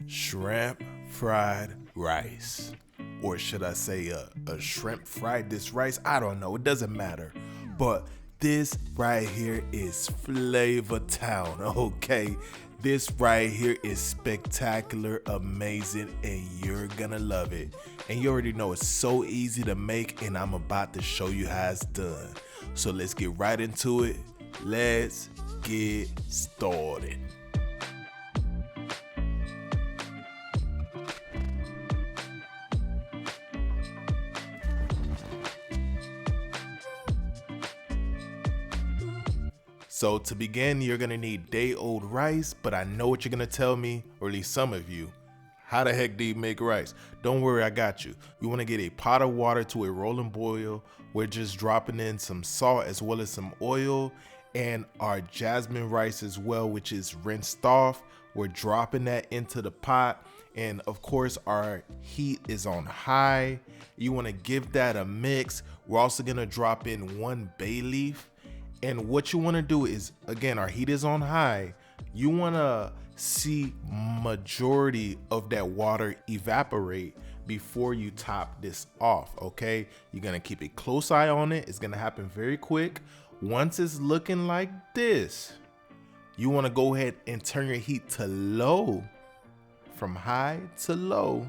shrimp fried rice. Or should I say a shrimp fried this rice? I don't know, it doesn't matter. But this right here is Flavor Town, okay? This right here is spectacular, amazing, and you're gonna love it. And you already know it's so easy to make, and I'm about to show you how it's done. So let's get right into it. Let's get started. So to begin, you're gonna need day-old rice, but I know what you're gonna tell me, or at least some of you. How the heck do you make rice? Don't worry, I got you. You wanna get a pot of water to a rolling boil. We're just dropping in some salt as well as some oil and our jasmine rice as well, which is rinsed off. We're dropping that into the pot. And of course, our heat is on high. You wanna give that a mix. We're also gonna drop in 1 bay leaf. And what you want to do is, again, our heat is on high. You want to see majority of that water evaporate before you top this off, okay? You're going to keep a close eye on it. It's going to happen very quick. Once it's looking like this, you want to go ahead and turn your heat to low, from high to low,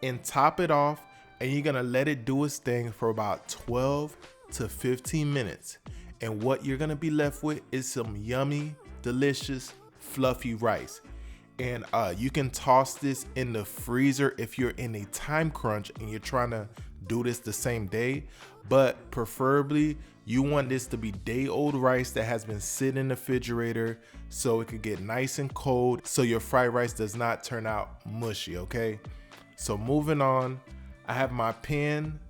and top it off. And you're going to let it do its thing for about 12 to 15 minutes. And what you're gonna be left with is some yummy, delicious, fluffy rice. And you can toss this in the freezer if you're in a time crunch and you're trying to do this the same day. But preferably, you want this to be day-old rice that has been sitting in the refrigerator so it could get nice and cold so your fried rice does not turn out mushy, okay? So moving on, I have my pan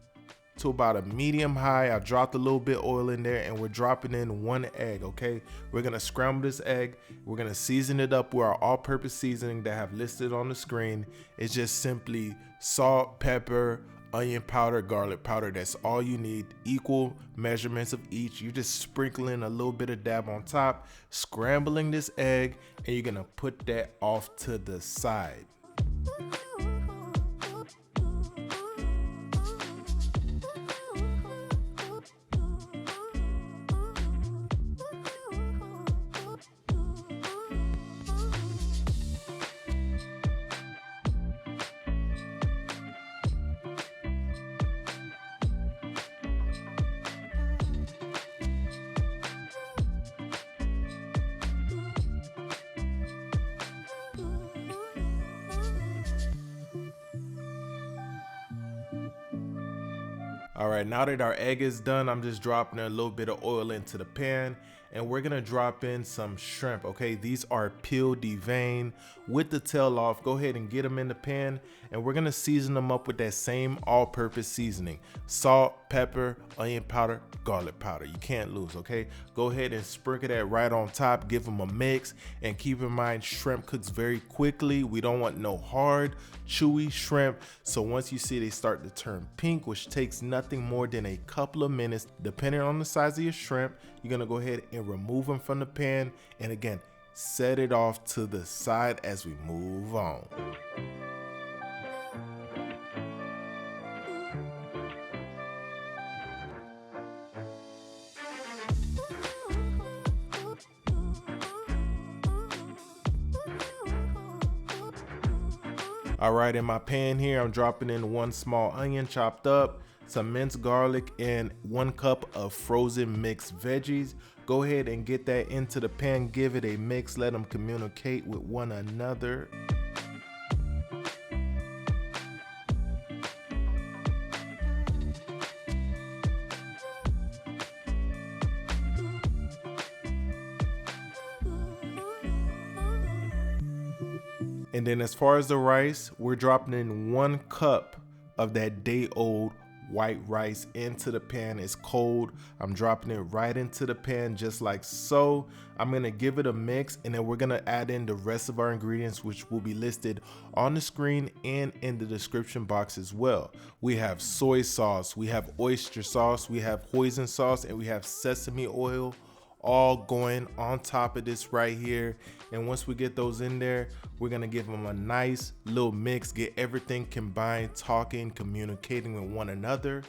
to about a medium high. I dropped a little bit oil in there and we're dropping in 1 egg, okay? We're gonna scramble this egg. We're gonna season it up with our all-purpose seasoning that I have listed on the screen. It's just simply salt, pepper, onion powder, garlic powder. That's all you need, equal measurements of each. You're just sprinkling a little bit of dab on top, scrambling this egg, and you're gonna put that off to the side. All right, now that our egg is done, I'm just dropping a little bit of oil into the pan and we're gonna drop in some shrimp, okay? These are peeled, deveined, with the tail off. Go ahead and get them in the pan and we're gonna season them up with that same all-purpose seasoning. Salt, pepper, onion powder, garlic powder. You can't lose, okay? Go ahead and sprinkle that right on top, give them a mix, and keep in mind shrimp cooks very quickly. We don't want no hard, chewy shrimp. So once you see they start to turn pink, which takes nothing more than a couple of minutes, depending on the size of your shrimp, you're gonna go ahead and remove them from the pan. And again, set it off to the side as we move on. All right, in my pan here, I'm dropping in 1 small onion chopped up, some minced garlic, and 1 cup of frozen mixed veggies. Go ahead and get that into the pan, give it a mix, let them communicate with one another. And then as far as the rice, we're dropping in 1 cup of that day-old white rice into the pan. It's cold. I'm dropping it right into the pan just like so. I'm gonna give it a mix and then we're gonna add in the rest of our ingredients, which will be listed on the screen and in the description box as well. We have soy sauce, we have oyster sauce, we have Hoison sauce, and we have sesame oil. all going on top of this right here. And once we get those in there, we're gonna give them a nice little mix, get everything combined, talking, communicating with one another.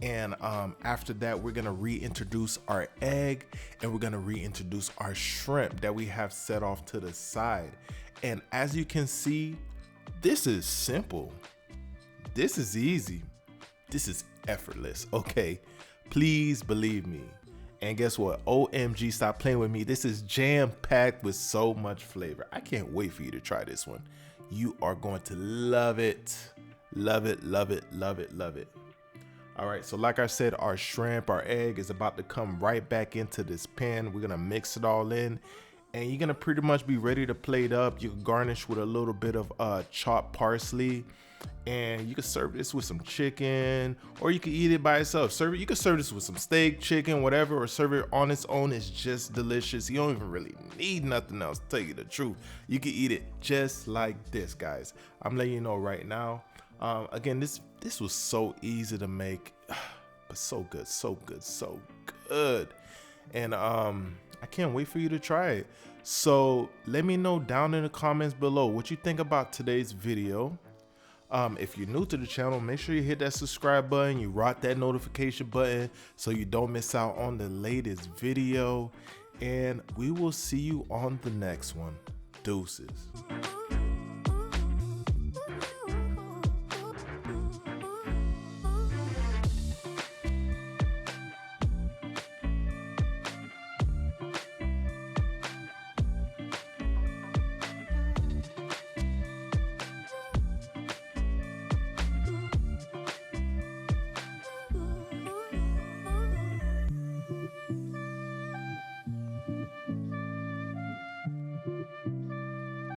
And after that, we're gonna reintroduce our egg, and we're gonna reintroduce our shrimp that we have set off to the side. And as you can see, this is simple. This is easy. This is effortless, okay? Please believe me. And guess what? OMG, stop playing with me. This is jam-packed with so much flavor. I can't wait for you to try this one. You are going to love it. Love it, love it, love it, love it. All right, so like I said, our shrimp, our egg is about to come right back into this pan. We're gonna mix it all in, and you're gonna pretty much be ready to plate up. You can garnish with a little bit of chopped parsley, and you can serve this with some chicken, or you can eat it by itself. You can serve this with some steak, chicken, whatever, or serve it on its own. It's just delicious. You don't even really need nothing else, to tell you the truth. You can eat it just like this, guys. I'm letting you know right now. Again, this was so easy to make, but so good, so good, so good. And I can't wait for you to try it. So let me know down in the comments below what you think about today's video. If you're new to the channel, make sure you hit that subscribe button, you rock that notification button so you don't miss out on the latest video. And we will see you on the next one. Deuces.